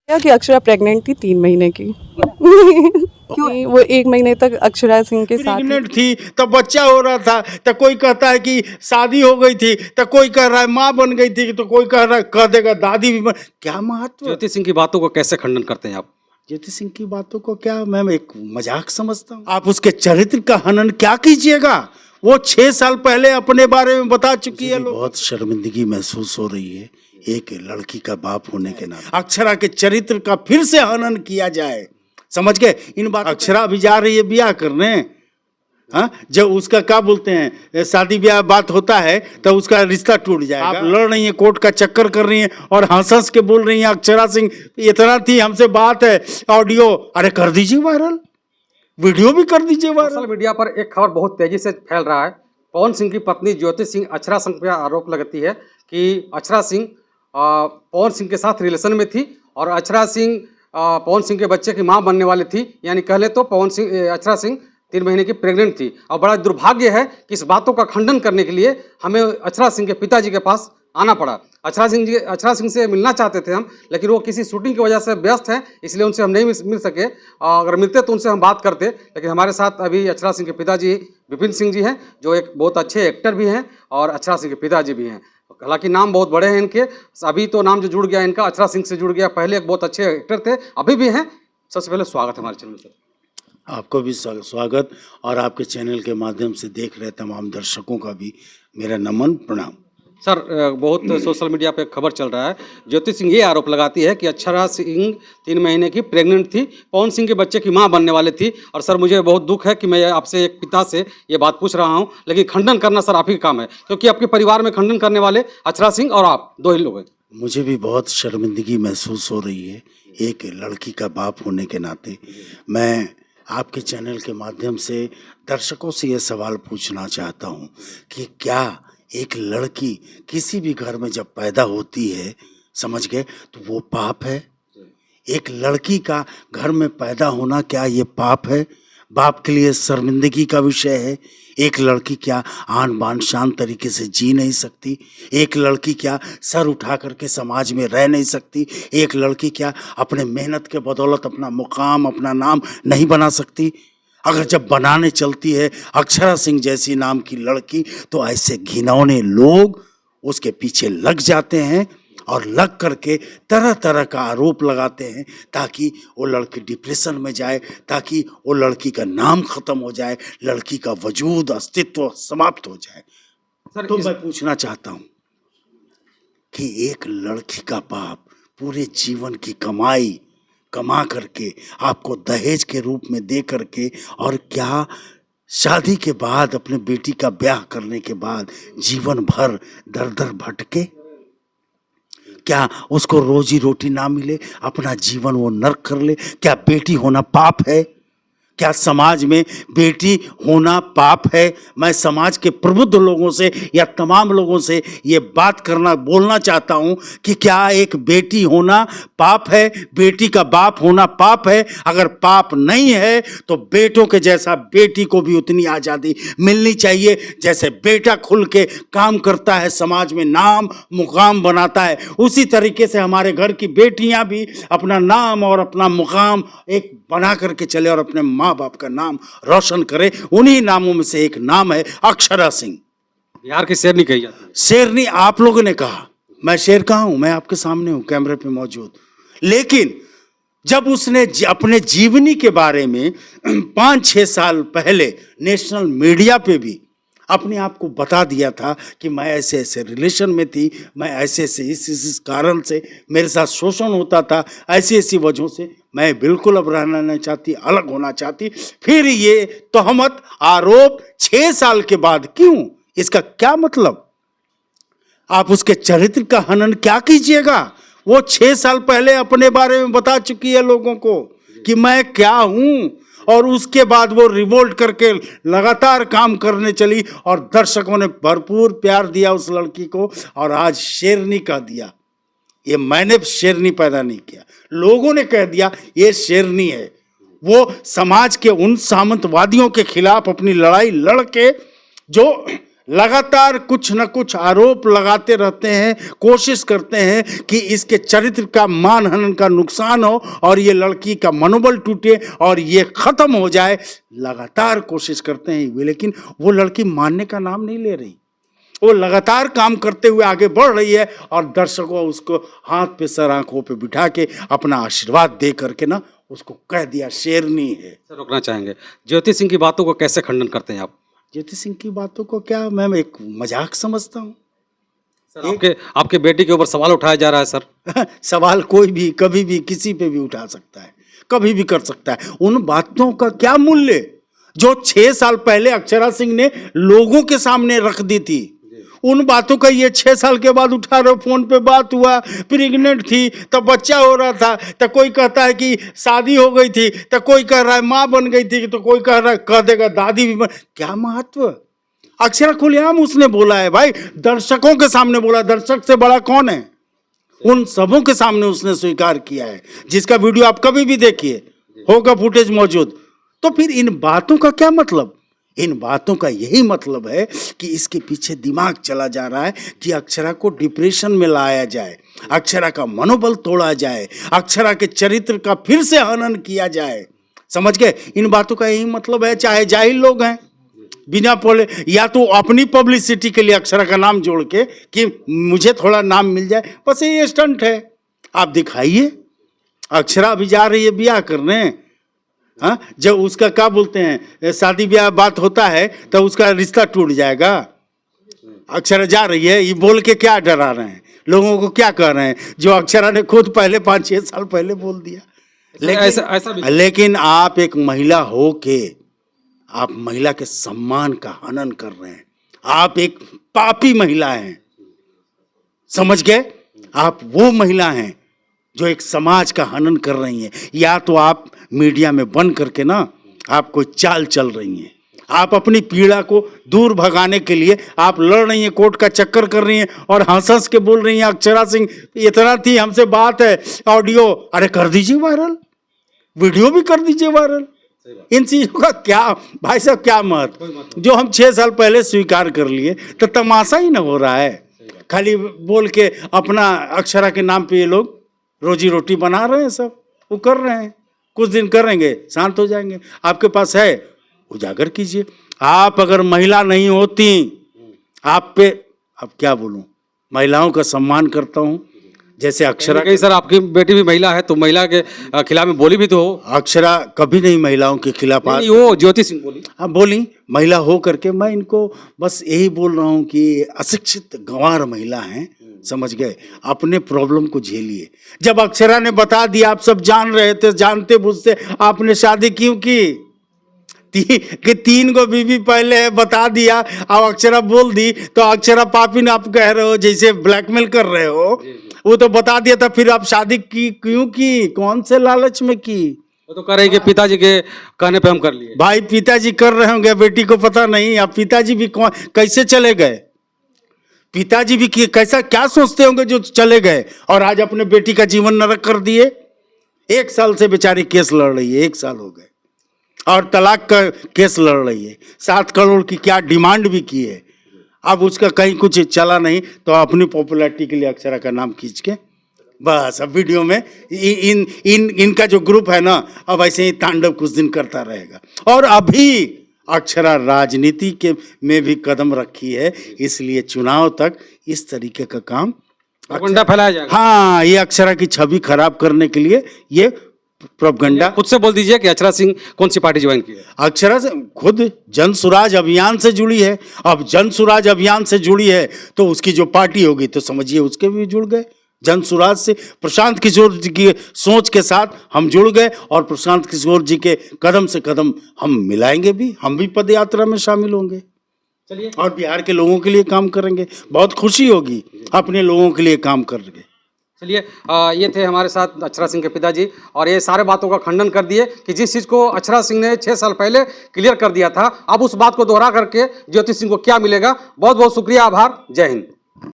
क्या कि अक्षरा प्रेग्नेंट थी 3 महीने की। क्यों वो 1 महीने तक अक्षरा सिंह के साथ प्रेग्नेंट थी तब बच्चा हो रहा था, तो कोई कहता है कि शादी हो गई थी, तो कोई कह रहा है माँ बन गई थी, तो कोई कह देगा दादी भी बन। क्या महत्व। ज्योति सिंह की बातों को कैसे खंडन करते हैं आप? ज्योति सिंह की बातों को क्या मैं एक मजाक समझता हूँ। आप उसके चरित्र का हनन क्या कीजिएगा, वो 6 साल पहले अपने बारे में बता चुकी है। बहुत शर्मिंदगी महसूस हो रही है एक लड़की का बाप होने के नाते। अक्षरा के चरित्र का फिर से हनन किया जाए, समझ गए इन बात। अक्षरा भी जा रही है ब्याह करने। हाँ, जब उसका क्या बोलते हैं शादी ब्याह बात होता है तो उसका रिश्ता टूट जाएगा। आप लड़ रही हैं, कोर्ट का चक्कर कर रही हैं और हंस हंस के बोल रही हैं अक्षरा सिंह इतना थी हमसे बात है ऑडियो। अरे कर दीजिए वायरल, वीडियो भी कर दीजिए वायरल। सोशल मीडिया पर एक खबर बहुत तेजी से फैल रहा है। पवन सिंह की पत्नी ज्योति सिंह अक्षरा सिंह पर आरोप लगाती है कि अक्षरा सिंह पवन सिंह के साथ रिलेशन में थी और अक्षरा सिंह पवन सिंह के बच्चे की मां बनने वाली थी। यानी कह ले तो अक्षरा सिंह 3 महीने की प्रेग्नेंट थी। और बड़ा दुर्भाग्य है कि इस बातों का खंडन करने के लिए हमें अक्षरा सिंह के पिताजी के पास आना पड़ा। अक्षरा सिंह से मिलना चाहते थे हम, लेकिन वो किसी शूटिंग की वजह से व्यस्त हैं, इसलिए उनसे हम नहीं मिल सके। अगर मिलते तो उनसे हम बात करते। लेकिन हमारे साथ अभी अक्षरा सिंह के पिताजी विपिन सिंह जी हैं, जो एक बहुत अच्छे एक्टर भी हैं और अक्षरा सिंह के पिताजी भी हैं। हालांकि नाम बहुत बड़े हैं इनके, अभी तो नाम जो जुड़ गया इनका अक्षरा सिंह से जुड़ गया। पहले एक बहुत अच्छे एक्टर थे, अभी भी हैं। सबसे पहले स्वागत है हमारे चैनल पर। आपको भी स्वागत और आपके चैनल के माध्यम से देख रहे तमाम दर्शकों का भी मेरा नमन प्रणाम। सर, बहुत सोशल मीडिया पे खबर चल रहा है, ज्योति सिंह ये आरोप लगाती है कि अक्षरा सिंह 3 महीने की प्रेग्नेंट थी, पवन सिंह के बच्चे की मां बनने वाली थी। और सर मुझे बहुत दुख है कि मैं आपसे एक पिता से ये बात पूछ रहा हूं, लेकिन खंडन करना सर आप ही का काम है, क्योंकि आपके परिवार में खंडन करने वाले अक्षरा सिंह और आप 2 ही लोग हैं। मुझे भी बहुत शर्मिंदगी महसूस हो रही है एक लड़की का बाप होने के नाते। मैं आपके चैनल के माध्यम से दर्शकों से ये सवाल पूछना चाहता हूँ कि क्या एक लड़की किसी भी घर में जब पैदा होती है, समझ गए, तो वो पाप है? एक लड़की का घर में पैदा होना क्या ये पाप है? बाप के लिए शर्मिंदगी का विषय है? एक लड़की क्या आन बान शान तरीके से जी नहीं सकती? एक लड़की क्या सर उठा करके समाज में रह नहीं सकती? एक लड़की क्या अपने मेहनत के बदौलत अपना मुकाम अपना नाम नहीं बना सकती? अगर जब बनाने चलती है अक्षरा सिंह जैसी नाम की लड़की, तो ऐसे घिनौने लोग उसके पीछे लग जाते हैं और लग करके तरह तरह का आरोप लगाते हैं ताकि वो लड़की डिप्रेशन में जाए, ताकि वो लड़की का नाम खत्म हो जाए, लड़की का वजूद अस्तित्व समाप्त हो जाए। सर तो मैं पूछना चाहता हूँ कि एक लड़की का बाप पूरे जीवन की कमाई कमा करके आपको दहेज के रूप में दे करके, और क्या शादी के बाद अपने बेटी का ब्याह करने के बाद जीवन भर दर दर भटके? क्या उसको रोजी रोटी ना मिले, अपना जीवन वो नर्क कर ले? क्या बेटी होना पाप है? क्या समाज में बेटी होना पाप है? मैं समाज के प्रबुद्ध लोगों से या तमाम लोगों से ये बात बोलना चाहता हूँ कि क्या एक बेटी होना पाप है? बेटी का बाप होना पाप है? अगर पाप नहीं है तो बेटों के जैसा बेटी को भी उतनी आज़ादी मिलनी चाहिए जैसे बेटा खुल के काम करता है, समाज में नाम मुकाम बनाता है, उसी तरीके से हमारे घर की बेटियां भी अपना नाम और अपना मुकाम एक बना करके चले और अपने माँ बाप का नाम रोशन करे। उन्हीं नामों में से एक नाम है अक्षरा सिंह। बिहार की शेरनी कही जाती है। शेरनी आप लोगों ने कहा, मैं शेर कहाँ हूं? मैं आपके सामने हूं कैमरे पे मौजूद। लेकिन जब उसने अपने जीवनी के बारे में 5-6 साल पहले नेशनल मीडिया पे भी अपने आप को बता दिया था कि मैं ऐसे ऐसे रिलेशन में थी, मैं ऐसे ऐसे इस कारण से मेरे साथ शोषण होता था, ऐसी ऐसी वजहों से मैं बिल्कुल अब रहना नहीं चाहती, अलग होना चाहती, फिर ये तोहमत आरोप 6 साल के बाद क्यों? इसका क्या मतलब? आप उसके चरित्र का हनन क्या कीजिएगा? वो 6 साल पहले अपने बारे में बता चुकी है लोगों को कि मैं क्या हूं, और उसके बाद वो रिवोल्ट करके लगातार काम करने चली और दर्शकों ने भरपूर प्यार दिया उस लड़की को और आज शेरनी कह दिया। ये मैंने शेरनी पैदा नहीं किया, लोगों ने कह दिया ये शेरनी है। वो समाज के उन सामंतवादियों के खिलाफ अपनी लड़ाई लड़ के जो लगातार कुछ न कुछ आरोप लगाते रहते हैं, कोशिश करते हैं कि इसके चरित्र का मानहानि का नुकसान हो और ये लड़की का मनोबल टूटे और ये खत्म हो जाए। लगातार कोशिश करते हैं, लेकिन वो लड़की मानने का नाम नहीं ले रही। वो लगातार काम करते हुए आगे बढ़ रही है और दर्शकों उसको हाथ पे सर आंखों पे बिठा के अपना आशीर्वाद दे करके ना उसको कह दिया शेरनी है। सर रोकना चाहेंगे, ज्योति सिंह की बातों को कैसे खंडन करते हैं आप? ज्योति सिंह की बातों को क्या मैं एक मजाक समझता हूँ। सर आपके बेटी के ऊपर सवाल उठाया जा रहा है सर। सवाल कोई भी कभी भी किसी पे भी उठा सकता है, कभी भी कर सकता है। उन बातों का क्या मूल्य जो 6 साल पहले अक्षरा सिंह ने लोगों के सामने रख दी थी, उन बातों का ये 6 साल के बाद उठा रहे हो। फोन पे बात हुआ, प्रेग्नेंट थी तो बच्चा हो रहा था, तो कोई कहता है कि शादी हो गई थी, तो कोई कह रहा है माँ बन गई थी, तो कोई कह रहा है कह देगा दादी भी बन। क्या महत्व? अक्षरा खुलेआम उसने बोला है भाई, दर्शकों के सामने बोला। दर्शक से बड़ा कौन है? उन सबों के सामने उसने स्वीकार किया है, जिसका वीडियो आप कभी भी देखिए, होगा फुटेज मौजूद। तो फिर इन बातों का क्या मतलब? इन बातों का यही मतलब है कि इसके पीछे दिमाग चला जा रहा है कि अक्षरा को डिप्रेशन में लाया जाए, अक्षरा का मनोबल तोड़ा जाए, अक्षरा के चरित्र का फिर से हनन किया जाए। समझ गए? इन बातों का यही मतलब है। चाहे जाहिल लोग हैं, बिना बोले, या तो अपनी पब्लिसिटी के लिए अक्षरा का नाम जोड़ के कि मुझे थोड़ा नाम मिल जाए, बस ये स्टंट है। आप दिखाइए, अक्षरा अभी जा रही है ब्याह करने। हाँ, जब उसका क्या बोलते हैं, शादी ब्याह बात होता है तो उसका रिश्ता टूट जाएगा। अक्षरा जा रही है, ये बोल के क्या डरा रहे हैं लोगों को? क्या कह रहे हैं जो अक्षरा ने खुद पहले 5-6 साल पहले बोल दिया। लेकिन आप एक महिला हो के आप महिला के सम्मान का हनन कर रहे हैं। आप एक पापी महिला हैं। समझ गए? आप वो महिला हैं जो एक समाज का हनन कर रही हैं। या तो आप मीडिया में बन करके ना आप कोई चाल चल रही हैं, आप अपनी पीड़ा को दूर भगाने के लिए आप लड़ रही हैं, कोर्ट का चक्कर कर रही हैं और हंस हंस के बोल रही हैं अक्षरा सिंह इतना थी, हमसे बात है, ऑडियो, अरे कर दीजिए वायरल, वीडियो भी कर दीजिए वायरल। इन चीज़ों का क्या भाई साहब, क्या महत्व? जो हम 6 साल पहले स्वीकार कर लिए, तो तमाशा ही ना हो रहा है। खाली बोल के अपना अक्षरा के नाम पे ये लोग रोजी रोटी बना रहे हैं, सब वो कर रहे हैं। कुछ दिन करेंगे, शांत हो जाएंगे। आपके पास है, उजागर कीजिए। आप अगर महिला नहीं होती, आप पे, अब क्या बोलूं, महिलाओं का सम्मान करता हूं। जैसे अक्षरा, कहीं सर आपकी बेटी भी महिला है, तो महिला के खिलाफ में बोली भी तो हो। अक्षरा कभी नहीं महिलाओं के खिलाफ। वो ज्योति सिंह बोली, हाँ बोली, महिला हो करके। मैं इनको बस यही बोल रहा हूँ कि अशिक्षित गंवार महिला हैं। समझ गए? अपने प्रॉब्लम को झेलिए। जब अक्षरा ने बता दिया, आप सब जान रहे थे, जानते बुझते आपने शादी क्यों की? कि 3 गो बीवी पहले है, बता दिया, अब अक्षरा बोल दी तो अक्षरा पापी ने आप कह रहे हो, जैसे ब्लैकमेल कर रहे हो। वो तो बता दिया था, फिर आप शादी की क्यों की? कौन से लालच में की? वो तो कह रहे कि पिताजी के कहने पे हम कर लिए। भाई पिताजी कर रहे होंगे, बेटी को पता नहीं। अब पिताजी भी कौन, कैसे चले गए? पिताजी भी कैसा क्या सोचते होंगे जो चले गए और आज अपने बेटी का जीवन नरक कर दिए। 1 साल से बेचारी केस लड़ रही है, 1 साल हो गए, और तलाक का केस लड़ रही है। 7 करोड़ की क्या डिमांड भी की है। अब उसका कहीं कुछ चला नहीं तो अपनी पॉपुलैरिटी के लिए अक्षरा का नाम खींच के बस अब वीडियो में इनका जो ग्रुप है ना, अब ऐसे ही तांडव कुछ दिन करता रहेगा। और अभी अक्षरा राजनीति के में भी कदम रखी है, इसलिए चुनाव तक इस तरीके का काम फैलाया जाएगा। हाँ, ये अक्षरा की छवि खराब करने के लिए ये प्रोपगंडा। खुद से बोल दीजिए कि अक्षरा सिंह कौन सी पार्टी ज्वाइन की है? अक्षरा से खुद जन सुराज अभियान से जुड़ी है। अब जन सुराज अभियान से जुड़ी है तो उसकी जो पार्टी होगी तो समझिए उसके भी जुड़ गए। जन सुराज से प्रशांत किशोर जी की सोच के साथ हम जुड़ गए और प्रशांत किशोर जी के कदम से कदम हम मिलाएंगे भी। हम भी पद यात्रा में शामिल होंगे, चलिए, और बिहार के लोगों के लिए काम करेंगे। बहुत खुशी होगी अपने लोगों के लिए काम करके। चलिए, ये थे हमारे साथ अक्षरा सिंह के पिताजी, और ये सारे बातों का खंडन कर दिए कि जिस चीज़ को अक्षरा सिंह ने 6 साल पहले क्लियर कर दिया था, अब उस बात को दोहरा करके ज्योति सिंह को क्या मिलेगा। बहुत बहुत शुक्रिया, आभार, जय हिंद।